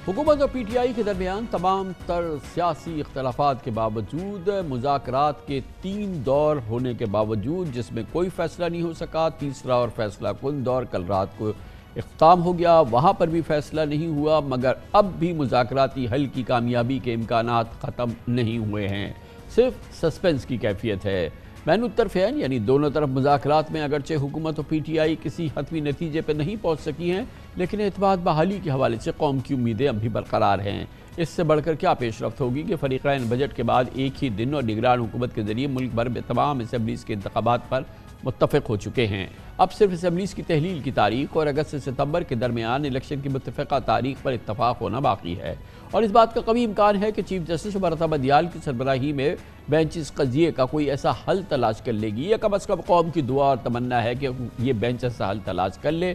حکومت اور P T I کے درمیان تمام تر سیاسی اختلافات کے باوجود مذاکرات کے 3 دور ہونے کے باوجود جس میں کوئی فیصلہ نہیں ہو سکا، تیسرا اور فیصلہ کن دور کل رات کو اختتام ہو گیا، وہاں پر بھی فیصلہ نہیں ہوا، مگر اب بھی مذاکراتی حل کی کامیابی کے امکانات ختم نہیں ہوئے ہیں، صرف سسپنس کی کیفیت ہے۔ بین الطرفین یعنی دونوں طرف مذاکرات میں اگرچہ حکومت و پی ٹی آئی کسی حتمی نتیجے پہ نہیں پہنچ سکی ہیں، لیکن اعتماد بحالی کے حوالے سے قوم کی امیدیں اب بھی برقرار ہیں۔ اس سے بڑھ کر کیا پیش رفت ہوگی کہ فریقین بجٹ کے بعد ایک ہی دن اور نگران حکومت کے ذریعے ملک بھر میں تمام اسمبلیز کے انتخابات پر متفق ہو چکے ہیں۔ اب صرف اسمبلیز کی تحلیل کی تاریخ اور اگست سے ستمبر کے درمیان الیکشن کی متفقہ تاریخ پر اتفاق ہونا باقی ہے، اور اس بات کا قوی امکان ہے کہ چیف جسٹس مرتبہ دیال کی سربراہی میں بینچ اس قضیے کا کوئی ایسا حل تلاش کر لے گی، یا کم از کم قوم کی دعا اور تمنا ہے کہ یہ بینچ ایسا حل تلاش کر لے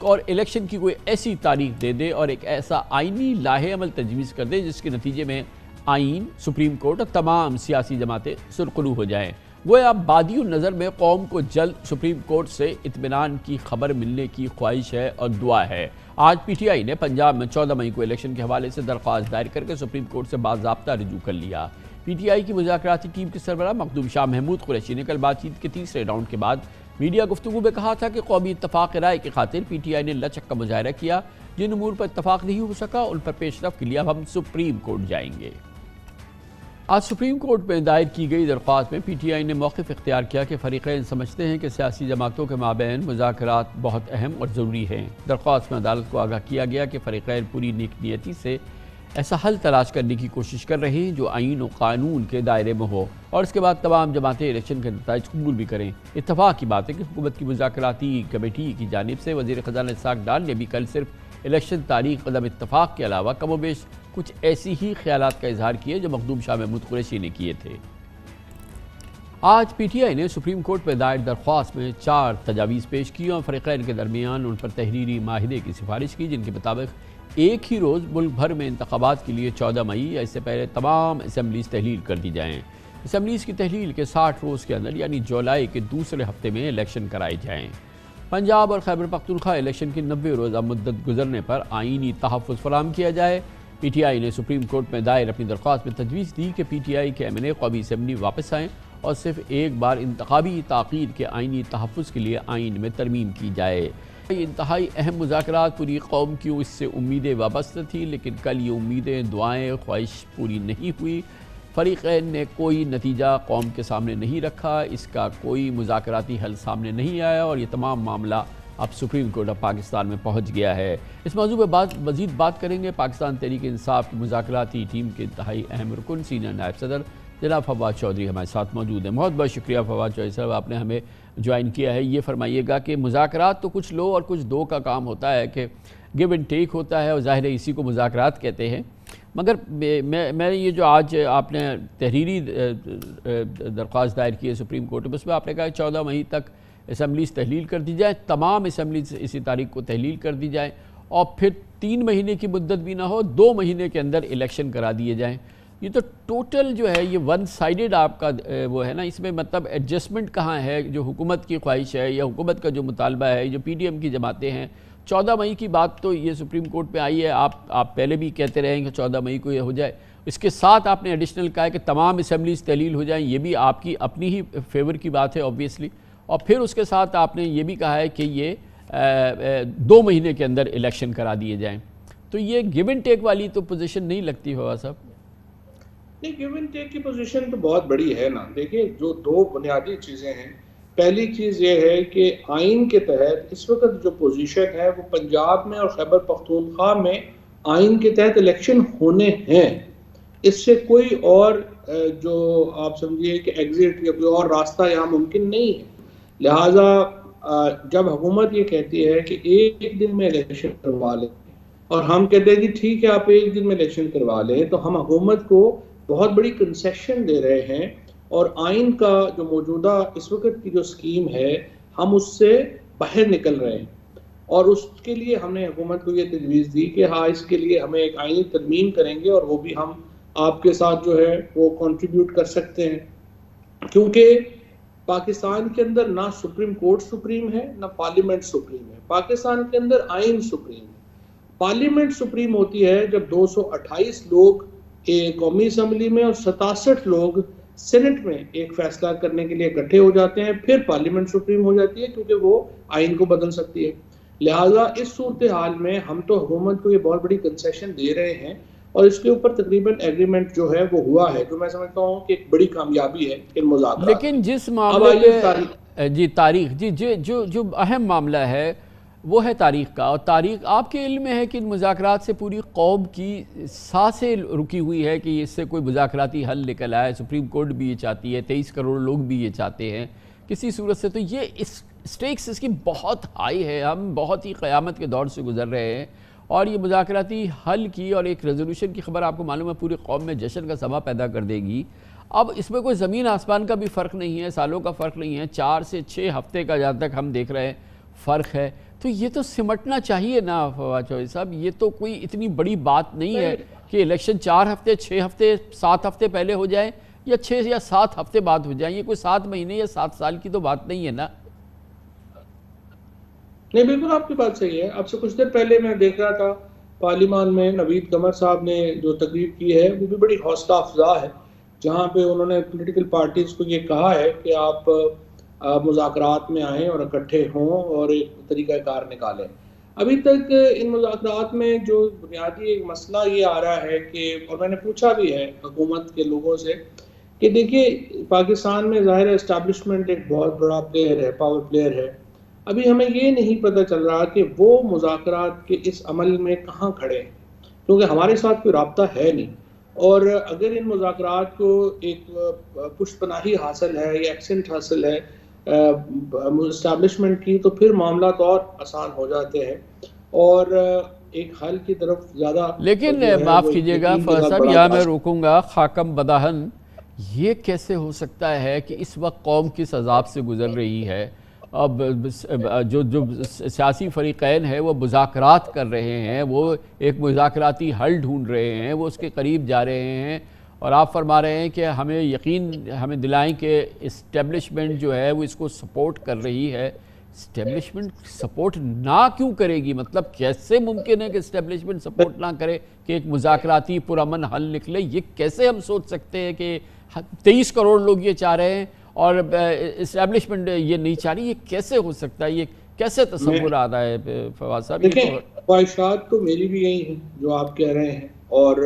اور الیکشن کی کوئی ایسی تاریخ دے دے اور ایک ایسا آئینی لاہے عمل تجویز کر دے جس کے نتیجے میں آئین، سپریم کورٹ اور تمام سیاسی جماعتیں سرخرو ہو جائیں۔ گویا بادی النظر میں قوم کو جلد سپریم کورٹ سے اطمینان کی خبر ملنے کی خواہش ہے اور دعا ہے۔ آج پی ٹی آئی نے پنجاب میں 14 مئی کو الیکشن کے حوالے سے درخواست دائر کر کے سپریم کورٹ سے باضابطہ رجوع کر لیا۔ پی ٹی آئی کی مذاکراتی ٹیم کے سربراہ مخدوم شاہ محمود قریشی نے کل بات چیت کے تیسرے راؤنڈ کے بعد میڈیا گفتگو میں کہا تھا کہ قومی اتفاق رائے کی خاطر پی ٹی آئی نے لچک کا مظاہرہ کیا، جن امور پر اتفاق نہیں ہو سکا ان پر پیش رفت کے لیے اب ہم سپریم کورٹ جائیں گے۔ آج سپریم کورٹ میں دائر کی گئی درخواست میں پی ٹی آئی نے موقف اختیار کیا کہ فریقین سمجھتے ہیں کہ سیاسی جماعتوں کے مابین مذاکرات بہت اہم اور ضروری ہیں۔ درخواست میں عدالت کو آگاہ کیا گیا کہ فریقین پوری نیک نیتی سے ایسا حل تلاش کرنے کی کوشش کر رہے ہیں جو آئین و قانون کے دائرے میں ہو، اور اس کے بعد تمام جماعتیں الیکشن کے نتائج قبول بھی کریں۔ اتفاق کی بات ہے کہ حکومت کی مذاکراتی کمیٹی کی جانب سے وزیر خزانہ اسحاق ڈار نے بھی کل صرف الیکشن تاریخ عدم اتفاق کے علاوہ کم و بیش کچھ ایسی ہی خیالات کا اظہار کیے جو مخدوم شاہ محمود قریشی نے کیے تھے۔ آج پی ٹی آئی نے سپریم کورٹ میں دائر درخواست میں 4 تجاویز پیش کی اور فریقین کے درمیان ان پر تحریری معاہدے کی سفارش کی، جن کے مطابق ایک ہی روز ملک بھر میں انتخابات کے لیے 14 مئی یا اس سے پہلے تمام اسمبلیز تحلیل کر دی جائیں۔ اسمبلیز کی تحلیل کے 60 روز کے اندر یعنی جولائی کے دوسرے ہفتے میں الیکشن کرائے جائیں۔ پنجاب اور خیبر پختونخوا الیکشن کی 90 روزہ مدت گزرنے پر آئینی تحفظ فراہم کیا جائے۔ پی ٹی آئی نے سپریم کورٹ میں دائر اپنی درخواست میں تجویز دی کہ پی ٹی آئی کے ایم این اے قومی اسمبلی واپس آئیں اور صرف ایک بار انتخابی تاخیر کے آئینی تحفظ کے لیے آئین میں ترمیم کی جائے۔ یہ انتہائی اہم مذاکرات پوری قوم کی اس سے امیدیں وابستہ تھیں، لیکن کل یہ امیدیں، دعائیں، خواہش پوری نہیں ہوئی۔ فریقین نے کوئی نتیجہ قوم کے سامنے نہیں رکھا، اس کا کوئی مذاکراتی حل سامنے نہیں آیا اور یہ تمام معاملہ اب سپریم کورٹ آف پاکستان میں پہنچ گیا ہے۔ اس موضوع پہ مزید بات کریں گے۔ پاکستان تحریک انصاف کی مذاکراتی ٹیم کے انتہائی اہم رکن سینئر نائب صدر جناب فواد چودھری ہمارے ساتھ موجود ہیں۔ بہت بہت شکریہ فواد چودھری صاحب، آپ نے ہمیں جوائن کیا ہے۔ یہ فرمائیے گا کہ مذاکرات تو کچھ لو اور کچھ دو کا کام ہوتا ہے، کہ گیو اینڈ ٹیک ہوتا ہے، اور ظاہر ہے اسی کو مذاکرات کہتے ہیں، مگر میں یہ جو آج آپ نے تحریری درخواست دائر کی ہے سپریم کورٹ میں، اس میں آپ نے کہا 14 مئی تک اسمبلیز تحلیل کر دی جائیں، تمام اسمبلیز اسی تاریخ کو تحلیل کر دی جائیں، اور پھر 3 مہینے کی مدت بھی نہ ہو، 2 مہینے کے اندر الیکشن کرا دیے جائیں۔ یہ تو ٹوٹل جو ہے یہ ون سائیڈڈ آپ کا وہ ہے نا، اس میں مطلب ایڈجسٹمنٹ کہاں ہے؟ جو حکومت کی خواہش ہے یا حکومت کا جو مطالبہ ہے، جو پی ڈی ایم کی جماعتیں ہیں، 14 مئی کی بات تو یہ سپریم کورٹ پہ آئی ہے، آپ پہلے بھی کہتے رہے ہیں کہ 14 مئی کو یہ ہو جائے، اس کے ساتھ آپ نے ایڈیشنل کہا ہے کہ تمام اسمبلیز تحلیل ہو جائیں، یہ بھی آپ کی اپنی ہی فیور کی بات ہے اوبویسلی، اور پھر اس کے ساتھ آپ نے یہ بھی کہا ہے کہ یہ 2 مہینے کے اندر الیکشن کرا دیے جائیں۔ تو یہ گیو اینڈ ٹیک والی تو پوزیشن نہیں لگتی ہوا صاحب؟ نہیں، گیو اینڈ ٹیک کی پوزیشن تو بہت بڑی ہے نا۔ دیکھیں، جو 2 بنیادی چیزیں ہیں، پہلی چیز یہ ہے کہ آئین کے تحت اس وقت جو پوزیشن ہے وہ پنجاب میں اور خیبر پختونخوا میں آئین کے تحت الیکشن ہونے ہیں، اس سے کوئی اور جو آپ سمجھیے کہ ایگزٹ یا کوئی اور راستہ یہاں ممکن نہیں ہے۔ لہٰذا جب حکومت یہ کہتی ہے کہ ایک دن میں الیکشن کروا لیں، اور ہم کہتے ہیں کہ ٹھیک ہے آپ ایک دن میں الیکشن کروا لیں، تو ہم حکومت کو بہت بڑی کنسیشن دے رہے ہیں، اور آئین کا جو موجودہ اس وقت کی جو اسکیم ہے ہم اس سے باہر نکل رہے ہیں، اور اس کے لیے ہم نے حکومت کو یہ تجویز دی کہ ہاں اس کے لیے ہمیں ایک آئینی ترمیم کریں گے، اور وہ بھی ہم آپ کے ساتھ جو ہے وہ کنٹریبیوٹ کر سکتے ہیں، کیونکہ پاکستان کے اندر نہ سپریم کورٹ سپریم ہے، نہ پارلیمنٹ سپریم ہے، پاکستان کے اندر آئین سپریم ہے۔ پارلیمنٹ سپریم ہوتی ہے جب 228 لوگ قومی اسمبلی میں اور 67 لوگ سینٹ میں ایک فیصلہ کرنے کے لیے اکٹھے ہو جاتے ہیں، پھر پارلیمنٹ سپریم ہو جاتی ہے، کیونکہ وہ آئین کو بدل سکتی ہے۔ لہٰذا اس صورتحال میں ہم تو حکومت کو یہ بہت بڑی کنسیشن دے رہے ہیں، اور اس کے اوپر تقریباً ایگریمنٹ جو ہے وہ ہوا ہے، جو میں سمجھتا ہوں کہ ایک بڑی کامیابی ہے ان مذاکرات کی۔ لیکن جس معاملے پہ جی تاریخ جو اہم معاملہ ہے وہ ہے تاریخ کا، اور تاریخ آپ کے علم میں ہے کہ ان مذاکرات سے پوری قوم کی سانسیں رکی ہوئی ہے کہ اس سے کوئی مذاکراتی حل نکل آئے، سپریم کورٹ بھی یہ چاہتی ہے، 23 کروڑ لوگ بھی یہ چاہتے ہیں کسی صورت سے۔ تو یہ سٹیکس اس کی بہت ہائی ہے، ہم بہت ہی قیامت کے دور سے گزر رہے ہیں، اور یہ مذاکراتی حل کی اور ایک ریزولوشن کی خبر آپ کو معلوم ہے پوری قوم میں جشن کا سما پیدا کر دے گی۔ اب اس میں کوئی زمین آسمان کا بھی فرق نہیں ہے، سالوں کا فرق نہیں ہے، 4 سے 6 ہفتے کا جہاں تک ہم دیکھ رہے ہیں فرق ہے۔ تو یہ تو سمٹنا چاہیے نا فواد چودھری صاحب، یہ تو کوئی اتنی بڑی بات نہیں ہے کہ الیکشن 4 ہفتے 6 ہفتے 7 ہفتے پہلے ہو جائیں یا 6 یا 7 ہفتے بعد ہو جائیں، یہ کوئی 7 مہینے یا 7 سال کی تو بات نہیں ہے نا۔ نہیں، بالکل آپ کی بات صحیح ہے۔ اب سے کچھ دیر پہلے میں دیکھ رہا تھا پارلیمان میں نوید قمر صاحب نے جو تقریر کی ہے وہ بھی بڑی حوصلہ افزا ہے، جہاں پہ انہوں نے پولیٹیکل پارٹیز کو یہ کہا ہے کہ آپ مذاکرات میں آئیں اور اکٹھے ہوں اور ایک طریقہ کار نکالیں۔ ابھی تک ان مذاکرات میں جو بنیادی ایک مسئلہ یہ آ رہا ہے کہ، اور میں نے پوچھا بھی ہے حکومت کے لوگوں سے کہ دیکھیے پاکستان میں ظاہر اسٹیبلشمنٹ ایک بہت بڑا پلیئر ہے، پاور پلیئر ہے، ابھی ہمیں یہ نہیں پتہ چل رہا کہ وہ مذاکرات کے اس عمل میں کہاں کھڑے ہیں، کیونکہ ہمارے ساتھ کوئی رابطہ ہے نہیں، اور اگر ان مذاکرات کو ایک پشت پناہی حاصل ہے یا ایکسنٹ حاصل ہے اسٹیبلشمنٹ کی، تو پھر معاملات اور آسان ہو جاتے ہیں اور ایک حل کی طرف زیادہ۔ لیکن معاف کیجئے گا فواد صاحب، یہاں میں روکوں گا، خاکم بداہن یہ کیسے ہو سکتا ہے کہ اس وقت قوم کس عذاب سے گزر رہی ہے، اب جو سیاسی فریقین ہیں وہ مذاکرات کر رہے ہیں، وہ ایک مذاکراتی حل ڈھونڈ رہے ہیں، وہ اس کے قریب جا رہے ہیں، اور آپ فرما رہے ہیں کہ ہمیں دلائیں کہ اسٹیبلشمنٹ جو ہے وہ اس کو سپورٹ کر رہی ہے۔ اسٹیبلشمنٹ سپورٹ نہ کیوں کرے گی؟ مطلب کیسے ممکن ہے کہ اسٹیبلشمنٹ سپورٹ نہ کرے کہ ایک مذاکراتی پرامن حل نکلے؟ یہ کیسے ہم سوچ سکتے ہیں کہ 23 کروڑ لوگ یہ چاہ رہے ہیں اور اسٹیبلشمنٹ یہ نہیں چاہ رہی؟ یہ کیسے ہو سکتا ہے؟ یہ کیسے تصور آ رہا ہے فواد صاحب؟ دیکھیں، خواہشات تو میری بھی یہی ہیں جو آپ کہہ رہے ہیں، اور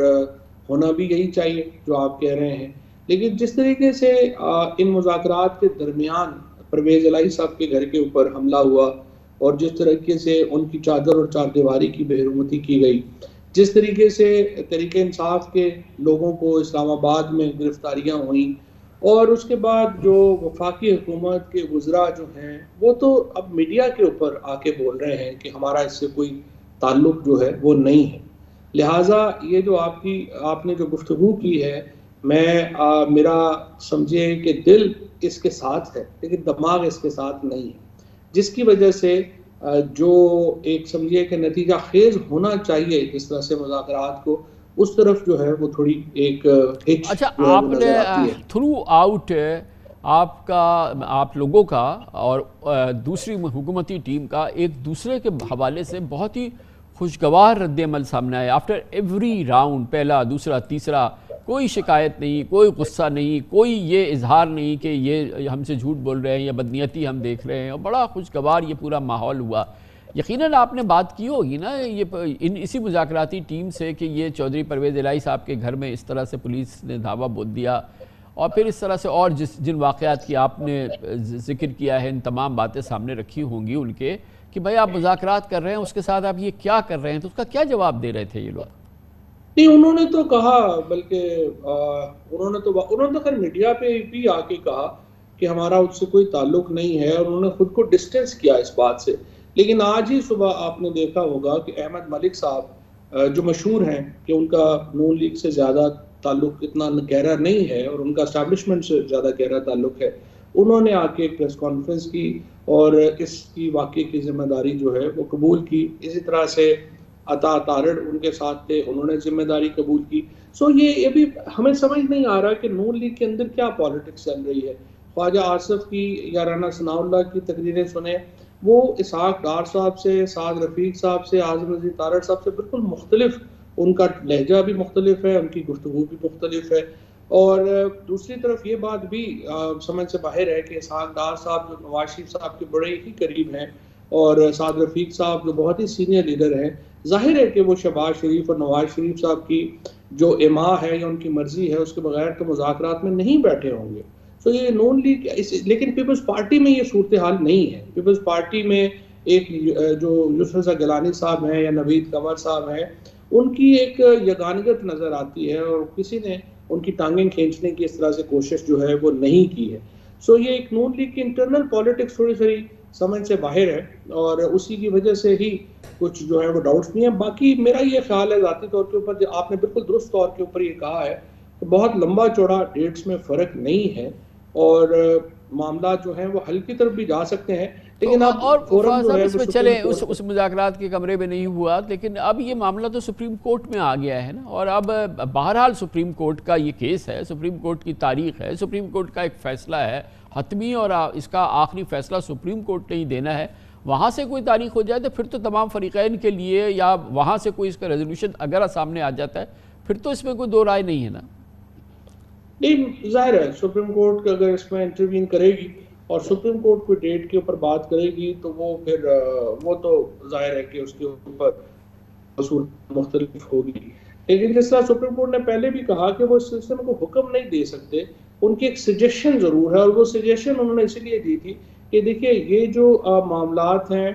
ہونا بھی یہی چاہیے جو آپ کہہ رہے ہیں، لیکن جس طریقے سے ان مذاکرات کے درمیان پرویز الہی صاحب کے گھر کے اوپر حملہ ہوا، اور جس طریقے سے ان کی چادر اور چار دیواری کی بے حرمتی کی گئی، جس طریقے سے تحریک انصاف کے لوگوں کو اسلام آباد میں گرفتاریاں ہوئیں، اور اس کے بعد جو وفاقی حکومت کے وزراء جو ہیں وہ تو اب میڈیا کے اوپر آ کے بول رہے ہیں کہ ہمارا اس سے کوئی تعلق جو ہے وہ نہیں ہے۔ لہٰذا یہ جو آپ نے جو گفتگو کی ہے، میرا سمجھے کہ دل اس کے ساتھ ہے لیکن دماغ اس کے ساتھ نہیں ہے، جس کی وجہ سے جو ایک سمجھے کہ نتیجہ خیز ہونا چاہیے جس طرح سے مذاکرات کو، اس طرف جو ہے وہ تھوڑی ایک ہچ اچھا، جو ہے آپ وہ نے نظر آتی ہے۔ تھرو آؤٹ آپ لوگوں کا اور دوسری حکومتی ٹیم کا ایک دوسرے کے حوالے سے بہت ہی خوشگوار رد عمل سامنے آئے۔ آفٹر ایوری راؤنڈ، پہلا دوسرا تیسرا، کوئی شکایت نہیں، کوئی غصہ نہیں، کوئی یہ اظہار نہیں کہ یہ ہم سے جھوٹ بول رہے ہیں یا بدنیتی ہم دیکھ رہے ہیں، اور بڑا خوشگوار یہ پورا ماحول ہوا۔ یقیناً آپ نے بات کی ہوگی نا اسی مذاکراتی ٹیم سے کہ یہ چودھری پرویز الہی صاحب کے گھر میں اس طرح سے پولیس نے دھاوا بول دیا، اور پھر اس طرح سے اور جن واقعات کی آپ نے ذکر کیا ہے، ان تمام باتیں سامنے رکھی ہوں گی ان کے کہ بھائی آپ مذاکرات کر رہے ہیں، اس کے ساتھ آپ یہ کیا کر رہے ہیں، تو اس کا کیا جواب دے رہے تھے یہ لوگ؟ نہیں، انہوں نے تو کہا، بلکہ انہوں نے تو خیر میڈیا پہ بھی آ کے کہا کہ ہمارا اس سے کوئی تعلق نہیں ہے، اور انہوں نے خود کو ڈسٹینس کیا اس بات سے۔ لیکن آج ہی صبح آپ نے دیکھا ہوگا کہ احمد ملک صاحب جو مشہور ہیں کہ ان کا نون لیگ سے زیادہ تعلق اتنا گہرا نہیں ہے اور ان کا اسٹیبلشمنٹ سے زیادہ گہرا تعلق ہے، انہوں نے آ کے ایک پریس کانفرنس کی اور اس کی واقعے کی ذمہ داری جو ہے وہ قبول کی۔ اسی طرح سے عطا تارڑ ان کے ساتھ تھے، انہوں نے ذمہ داری قبول کی۔ یہ بھی ہمیں سمجھ نہیں آ رہا کہ نون لیگ کے اندر کیا پالیٹکس چل رہی ہے۔ خواجہ آصف کی یا رانا ثناء اللہ کی تقریریں سنیں، وہ اسحاق ڈار صاحب سے، سعد رفیق صاحب سے، اعظم عزیز تارڑ صاحب سے بالکل مختلف، ان کا لہجہ بھی مختلف ہے، ان کی گفتگو بھی مختلف ہے. اور دوسری طرف یہ بات بھی سمجھ سے باہر ہے کہ اسحاق ڈار صاحب جو نواز شریف صاحب کے بڑے ہی قریب ہیں، اور سعد رفیق صاحب جو بہت ہی سینئر لیڈر ہیں، ظاہر ہے کہ وہ شہباز شریف اور نواز شریف صاحب کی جو اما ہے یا ان کی مرضی ہے اس کے بغیر تو مذاکرات میں نہیں بیٹھے ہوں گے. تو یہ نون لیگ، لیکن پیپلز پارٹی میں یہ صورتحال نہیں ہے. پیپلز پارٹی میں ایک جو یوسف رضا گیلانی صاحب ہیں یا نوید قمر صاحب ہیں، ان کی ایک یگانگت نظر آتی ہے، اور کسی نے ان کی ٹانگیں کھینچنے کی اس طرح سے کوشش جو ہے وہ نہیں کی ہے. سو یہ ایک نون لیگ کی انٹرنل پالیٹکس تھوڑی سی سمجھ سے باہر ہے، اور اسی کی وجہ سے ہی کچھ جو ہے وہ ڈاؤٹس بھی ہیں. باقی میرا یہ خیال ہے ذاتی طور کے اوپر، آپ نے بالکل درست طور کے اوپر یہ کہا ہے کہ بہت لمبا چوڑا ڈیٹس میں فرق نہیں ہے، اور معاملات جو ہیں وہ حل کی طرف بھی جا سکتے ہیں. لیکن اب اور فوراً جو ہے اس میں چلیں اس مذاکرات کے کمرے میں نہیں ہوا، لیکن اب یہ معاملہ تو سپریم کورٹ میں آ گیا ہے نا، اور اب بہرحال سپریم کورٹ کا یہ کیس ہے، سپریم کورٹ کی تاریخ ہے، سپریم کورٹ کا ایک فیصلہ ہے حتمی، اور اس کا آخری فیصلہ سپریم کورٹ نے ہی دینا ہے. وہاں سے کوئی تاریخ ہو جائے تو پھر تو تمام فریقین کے لیے، یا وہاں سے کوئی اس کا ریزولوشن اگر سامنے آ جاتا ہے پھر تو اس میں کوئی دو رائے نہیں ہے نا. نہیں، ظاہر ہے سپریم کورٹ اگر اس میں انٹروین کرے گی اور سپریم کورٹ کوئی ڈیٹ کے اوپر بات کرے گی تو وہ پھر وہ تو ظاہر ہے کہ اس کے اوپر اصول مختلف ہوگی. لیکن جس طرح سپریم کورٹ نے پہلے بھی کہا کہ وہ اس سلسلے میں کوئی حکم نہیں دے سکتے، ان کی ایک سجیشن ضرور ہے، اور وہ سجیشن انہوں نے اسی لیے دی تھی کہ دیکھیے یہ جو معاملات ہیں،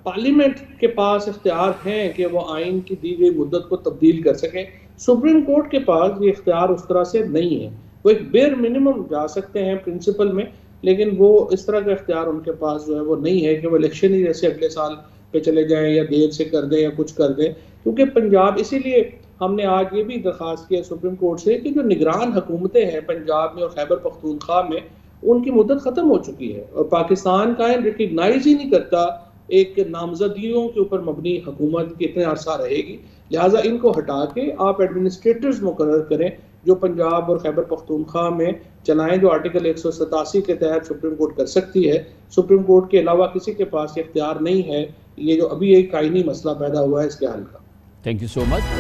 پارلیمنٹ کے پاس اختیار ہیں کہ وہ آئین کی دی گئی مدت کو تبدیل کر سکیں. سپریم کورٹ کے پاس یہ اختیار اس طرح سے نہیں ہے. وہ ایک بیر منیمم جا سکتے ہیں پرنسپل میں، لیکن وہ اس طرح کا اختیار ان کے پاس جو ہے وہ نہیں ہے کہ وہ الیکشن ہی جیسے اگلے سال پہ چلے جائیں یا دیر سے کر دیں یا کچھ کر دیں. کیونکہ پنجاب، اسی لیے ہم نے آج یہ بھی درخواست کیا سپریم کورٹ سے کہ جو نگران حکومتیں ہیں پنجاب میں اور خیبر پختونخوا میں، ان کی مدت ختم ہو چکی ہے، اور پاکستان کا ریکگنائز ہی نہیں کرتا ایک نامزدگیوں کے اوپر مبنی حکومت کتنے عرصہ رہے گی. لہٰذا ان کو ہٹا کے آپ ایڈمنسٹریٹرز مقرر کریں جو پنجاب اور خیبر پختونخوا میں چلائیں، جو آرٹیکل 187 کے تحت سپریم کورٹ کر سکتی ہے. سپریم کورٹ کے علاوہ کسی کے پاس یہ اختیار نہیں ہے، یہ جو ابھی ایک آئینی مسئلہ پیدا ہوا ہے اس کے حل کا. Thank you so much.